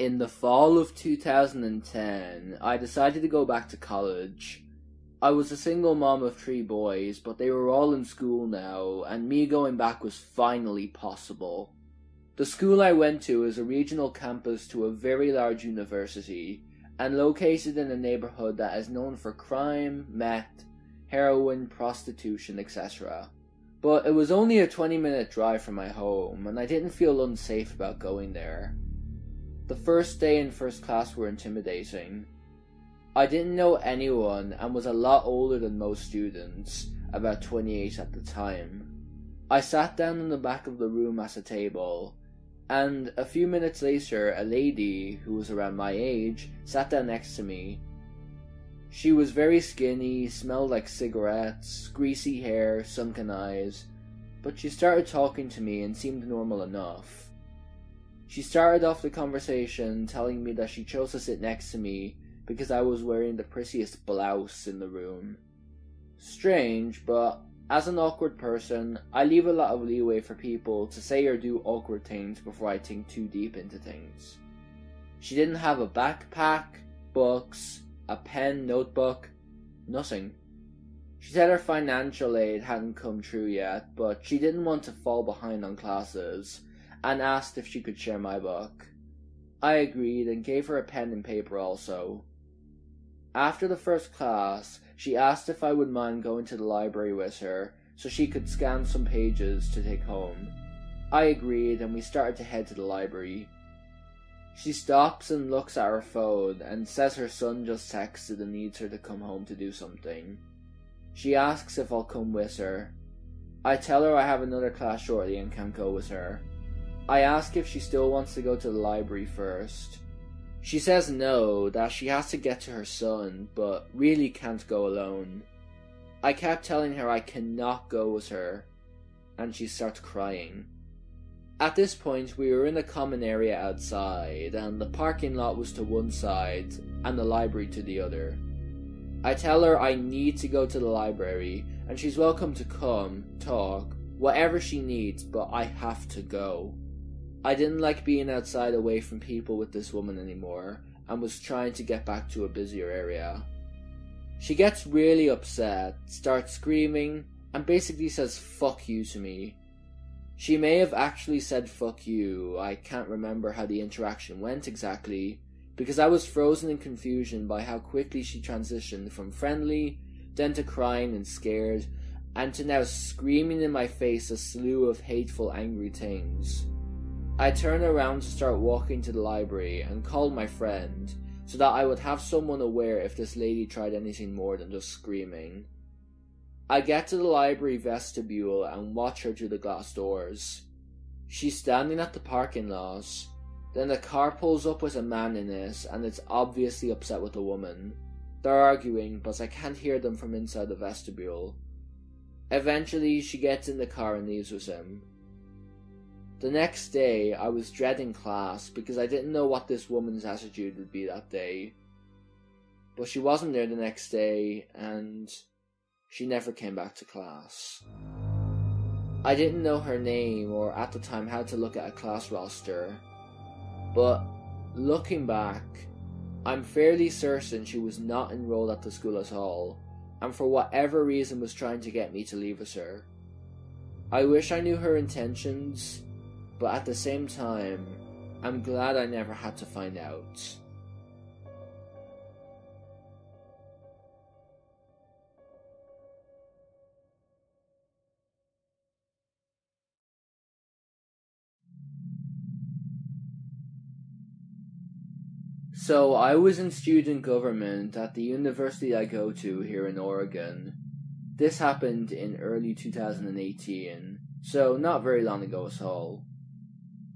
In the fall of 2010, I decided to go back to college. I was a single mom of 3 boys, but they were all in school now, and me going back was finally possible. The school I went to is a regional campus to a very large university, and located in a neighbourhood that is known for crime, meth, heroin, prostitution, etc. But it was only a 20-minute drive from my home, and I didn't feel unsafe about going there. The first day in first class were intimidating. I didn't know anyone and was a lot older than most students, about 28 at the time. I sat down in the back of the room at a table, and a few minutes later a lady, who was around my age, sat down next to me. She was very skinny, smelled like cigarettes, greasy hair, sunken eyes, but she started talking to me and seemed normal enough. She started off the conversation telling me that she chose to sit next to me because I was wearing the prettiest blouse in the room. Strange, but as an awkward person, I leave a lot of leeway for people to say or do awkward things before I think too deep into things. She didn't have a backpack, books, a pen, notebook, nothing. She said her financial aid hadn't come true yet, but she didn't want to fall behind on classes, and asked if she could share my book. I agreed and gave her a pen and paper also. After the first class, she asked if I would mind going to the library with her so she could scan some pages to take home. I agreed and we started to head to the library. She stops and looks at her phone and says her son just texted and needs her to come home to do something. She asks if I'll come with her. I tell her I have another class shortly and can't go with her. I ask if she still wants to go to the library first. She says no, that she has to get to her son, but really can't go alone. I kept telling her I cannot go with her, and she starts crying. At this point, we were in a common area outside, and the parking lot was to one side, and the library to the other. I tell her I need to go to the library, and she's welcome to come, talk, whatever she needs, but I have to go. I didn't like being outside away from people with this woman anymore, and was trying to get back to a busier area. She gets really upset, starts screaming, and basically says fuck you to me. She may have actually said fuck you, I can't remember how the interaction went exactly, because I was frozen in confusion by how quickly she transitioned from friendly, then to crying and scared, and to now screaming in my face a slew of hateful, angry things. I turned around to start walking to the library and called my friend, so that I would have someone aware if this lady tried anything more than just screaming. I get to the library vestibule and watch her through the glass doors. She's standing at the parking lot, then a car pulls up with a man in it and it's obviously upset with the woman. They're arguing, but I can't hear them from inside the vestibule. Eventually she gets in the car and leaves with him. The next day, I was dreading class because I didn't know what this woman's attitude would be that day. But she wasn't there the next day, and she never came back to class. I didn't know her name or at the time how to look at a class roster, but looking back, I'm fairly certain she was not enrolled at the school at all, and for whatever reason was trying to get me to leave with her. I wish I knew her intentions, but at the same time, I'm glad I never had to find out. So I was in student government at the university I go to here in Oregon. This happened in early 2018, so not very long ago at all.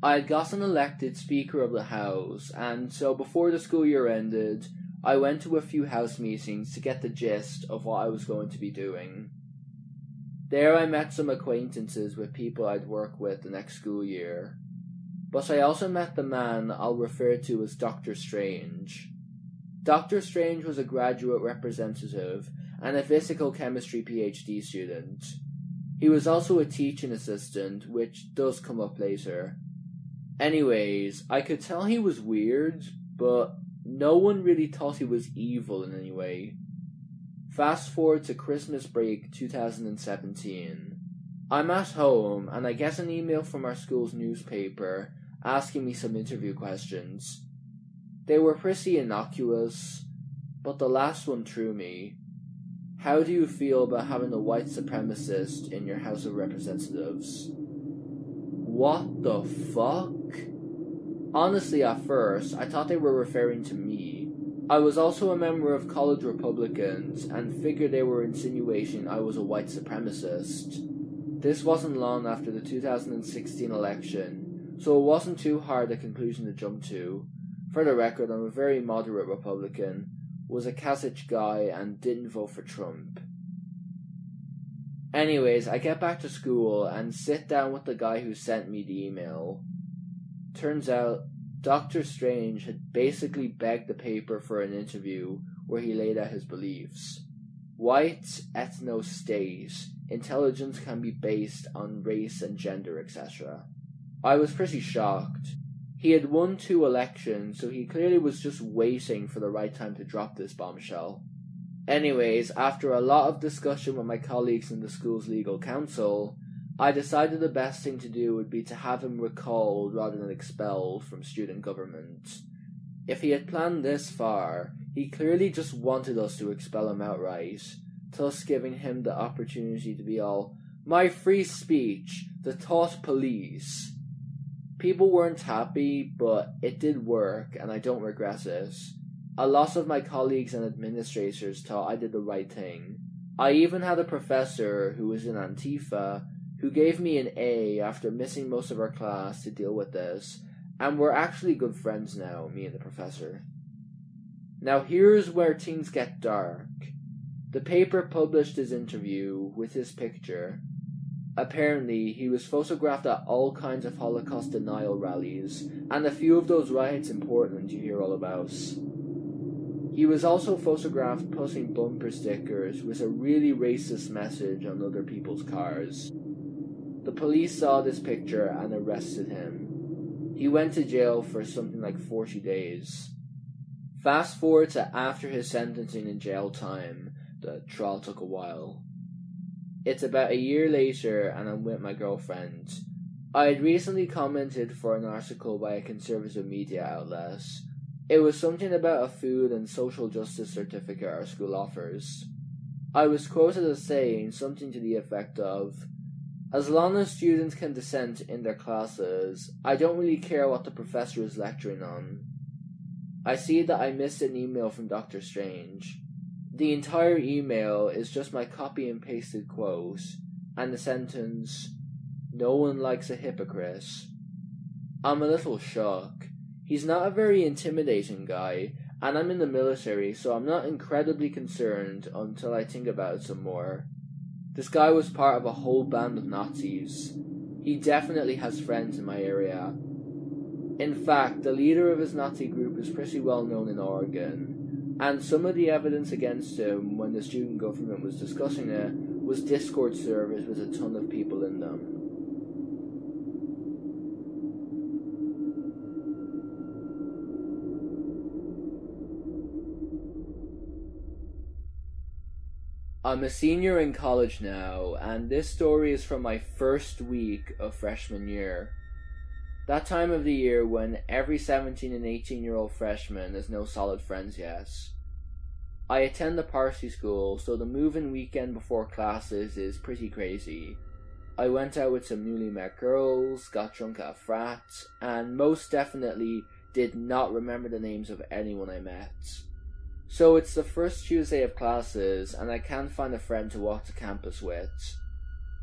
I had gotten elected Speaker of the House, and so before the school year ended, I went to a few house meetings to get the gist of what I was going to be doing. There I met some acquaintances with people I'd work with the next school year, but I also met the man I'll refer to as Dr. Strange. Dr. Strange was a graduate representative and a physical chemistry PhD student. He was also a teaching assistant, which does come up later. Anyways, I could tell he was weird, but no one really thought he was evil in any way. Fast forward to Christmas break 2017. I'm at home and I get an email from our school's newspaper asking me some interview questions. They were pretty innocuous, but the last one threw me. How do you feel about having a white supremacist in your House of Representatives? What the fuck? Honestly, at first, I thought they were referring to me. I was also a member of college Republicans and figured they were insinuating I was a white supremacist. This wasn't long after the 2016 election, so it wasn't too hard a conclusion to jump to. For the record, I'm a very moderate Republican, was a Kasich guy, and didn't vote for Trump. Anyways, I get back to school and sit down with the guy who sent me the email. Turns out, Dr. Strange had basically begged the paper for an interview where he laid out his beliefs. White, ethno-state, intelligence can be based on race and gender, etc. I was pretty shocked. He had won 2 elections, so he clearly was just waiting for the right time to drop this bombshell. Anyways, after a lot of discussion with my colleagues in the school's legal counsel, I decided the best thing to do would be to have him recalled rather than expelled from student government. If he had planned this far, he clearly just wanted us to expel him outright, thus giving him the opportunity to be all, "My free speech, the thought police." People weren't happy, but it did work, and I don't regret it. A lot of my colleagues and administrators thought I did the right thing. I even had a professor who was in Antifa who gave me an A after missing most of our class to deal with this, and we're actually good friends now, me and the professor. Now here's where things get dark. The paper published his interview with his picture. Apparently, he was photographed at all kinds of Holocaust denial rallies, and a few of those riots in Portland you hear all about. He was also photographed putting bumper stickers with a really racist message on other people's cars. The police saw this picture and arrested him. He went to jail for something like 40 days. Fast forward to after his sentencing in jail time, the trial took a while. It's about a year later and I'm with my girlfriend. I had recently commented for an article by a conservative media outlet. It was something about a food and social justice certificate our school offers. I was quoted as saying something to the effect of, "As long as students can dissent in their classes, I don't really care what the professor is lecturing on." I see that I missed an email from Dr. Strange. The entire email is just my copy and pasted quote, and the sentence, "No one likes a hypocrite." I'm a little shook. He's not a very intimidating guy, and I'm in the military, so I'm not incredibly concerned until I think about it some more. This guy was part of a whole band of Nazis. He definitely has friends in my area. In fact, the leader of his Nazi group is pretty well known in Oregon. And some of the evidence against him when the student government was discussing it was Discord servers with a ton of people in them. I'm a senior in college now, and this story is from my first week of freshman year. That time of the year when every 17 and 18-year-old freshman has no solid friends yet. I attend a party school, so the move-in weekend before classes is pretty crazy. I went out with some newly met girls, got drunk at a frat, and most definitely did not remember the names of anyone I met. So it's the first Tuesday of classes, and I can't find a friend to walk to campus with.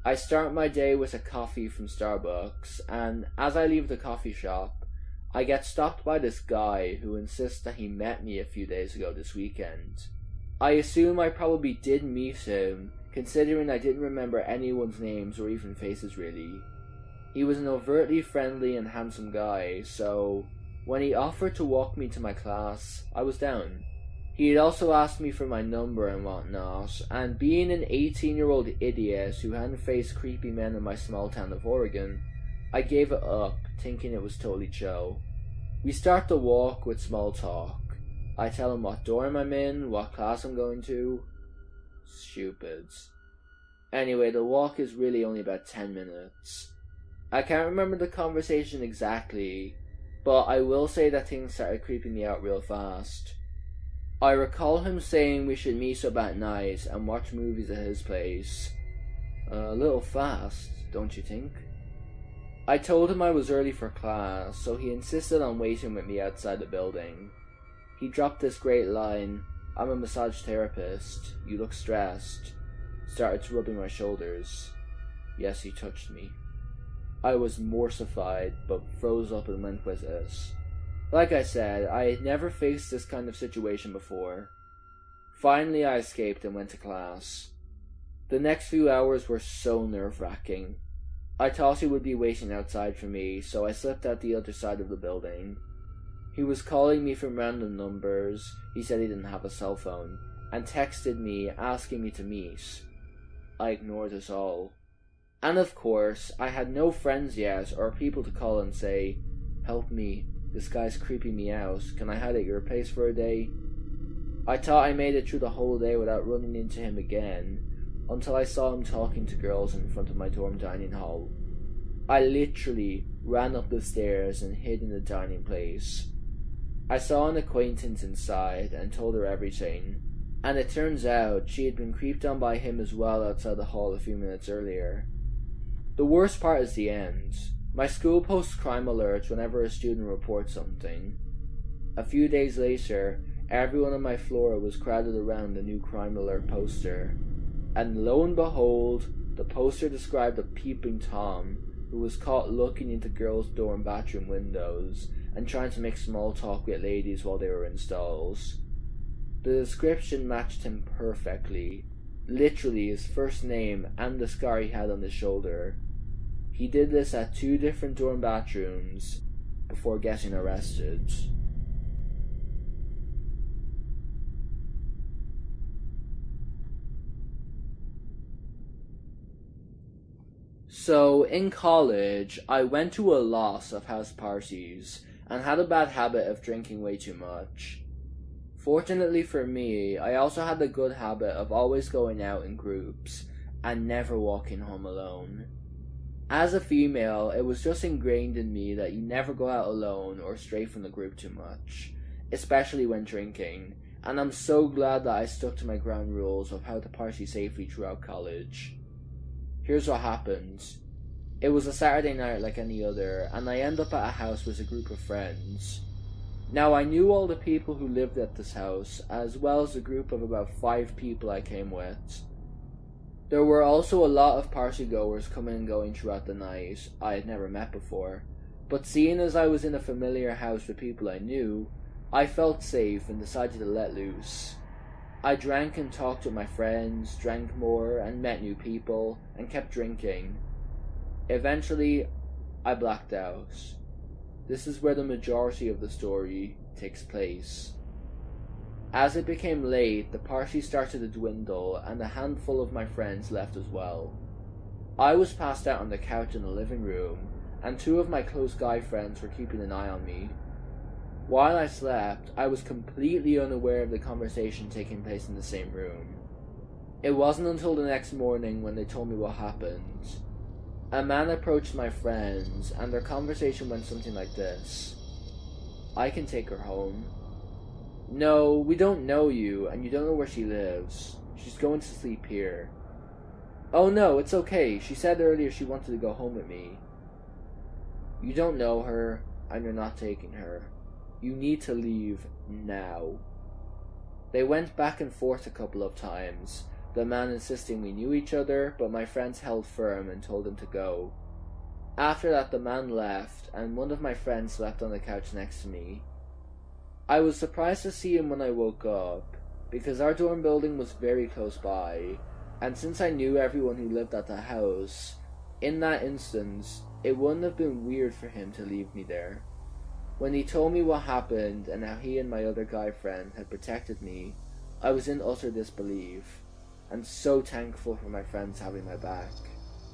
I start my day with a coffee from Starbucks, and as I leave the coffee shop, I get stopped by this guy who insists that he met me a few days ago this weekend. I assume I probably did meet him, considering I didn't remember anyone's names or even faces really. He was an overtly friendly and handsome guy, so when he offered to walk me to my class, I was down. He had also asked me for my number and whatnot, and being an 18-year-old idiot who hadn't faced creepy men in my small town of Oregon, I gave it up, thinking it was totally chill. We start the walk with small talk. I tell him what dorm I'm in, what class I'm going to. Stupids. Anyway, the walk is really only about 10 minutes. I can't remember the conversation exactly, but I will say that things started creeping me out real fast. I recall him saying we should meet up at night and watch movies at his place. A little fast, don't you think? I told him I was early for class, so he insisted on waiting with me outside the building. He dropped this great line, "I'm a massage therapist, you look stressed," started rubbing my shoulders. Yes, he touched me. I was mortified, but froze up and went with it. Like I said, I had never faced this kind of situation before. Finally, I escaped and went to class. The next few hours were so nerve-wracking. I thought he would be waiting outside for me, so I slipped out the other side of the building. He was calling me from random numbers, he said he didn't have a cell phone, and texted me asking me to meet. I ignored it all. And of course, I had no friends yet or people to call and say, "Help me, this guy's creeping me out, can I hide at your place for a day?" I thought I made it through the whole day without running into him again, until I saw him talking to girls in front of my dorm dining hall. I literally ran up the stairs and hid in the dining place. I saw an acquaintance inside and told her everything, and it turns out she had been creeped on by him as well outside the hall a few minutes earlier. The worst part is the end. My school posts crime alerts whenever a student reports something. A few days later, everyone on my floor was crowded around the new crime alert poster. And lo and behold, the poster described a peeping Tom who was caught looking into girls' dorm bathroom windows and trying to make small talk with ladies while they were in stalls. The description matched him perfectly. Literally his first name and the scar he had on his shoulder. He did this at 2 different dorm bathrooms before getting arrested. So, in college, I went to a lot of house parties and had a bad habit of drinking way too much. Fortunately for me, I also had the good habit of always going out in groups and never walking home alone. As a female, it was just ingrained in me that you never go out alone or stray from the group too much, especially when drinking, and I'm so glad that I stuck to my ground rules of how to party safely throughout college. Here's what happened. It was a Saturday night like any other, and I ended up at a house with a group of friends. Now, I knew all the people who lived at this house, as well as a group of about 5 people I came with. There were also a lot of partygoers coming and going throughout the night I had never met before, but seeing as I was in a familiar house with people I knew, I felt safe and decided to let loose. I drank and talked with my friends, drank more and met new people, and kept drinking. Eventually, I blacked out. This is where the majority of the story takes place. As it became late, the party started to dwindle, and a handful of my friends left as well. I was passed out on the couch in the living room, and 2 of my close guy friends were keeping an eye on me. While I slept, I was completely unaware of the conversation taking place in the same room. It wasn't until the next morning when they told me what happened. A man approached my friends, and their conversation went something like this. "I can take her home." "No, we don't know you, and you don't know where she lives. She's going to sleep here." "Oh no, it's okay. She said earlier she wanted to go home with me." "You don't know her, and you're not taking her. You need to leave now." They went back and forth a couple of times, the man insisting we knew each other, but my friends held firm and told him to go. After that, the man left, and one of my friends slept on the couch next to me. I was surprised to see him when I woke up, because our dorm building was very close by, and since I knew everyone who lived at the house, in that instance, it wouldn't have been weird for him to leave me there. When he told me what happened and how he and my other guy friend had protected me, I was in utter disbelief, and so thankful for my friends having my back.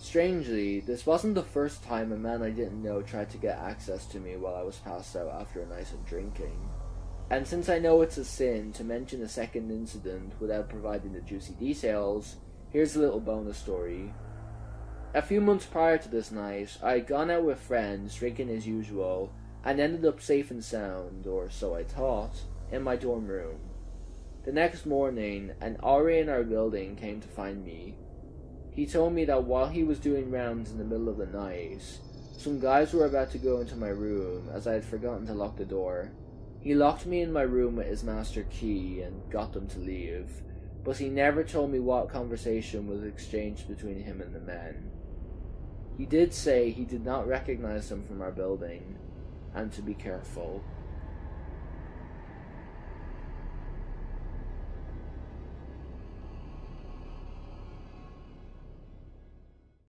Strangely, this wasn't the first time a man I didn't know tried to get access to me while I was passed out after a night of drinking. And since I know it's a sin to mention a second incident without providing the juicy details, here's a little bonus story. A few months prior to this night, I had gone out with friends, drinking as usual, and ended up safe and sound, or so I thought, in my dorm room. The next morning, an RA in our building came to find me. He told me that while he was doing rounds in the middle of the night, some guys were about to go into my room as I had forgotten to lock the door. He locked me in my room with his master key and got them to leave, but he never told me what conversation was exchanged between him and the men. He did say he did not recognize them from our building, and to be careful.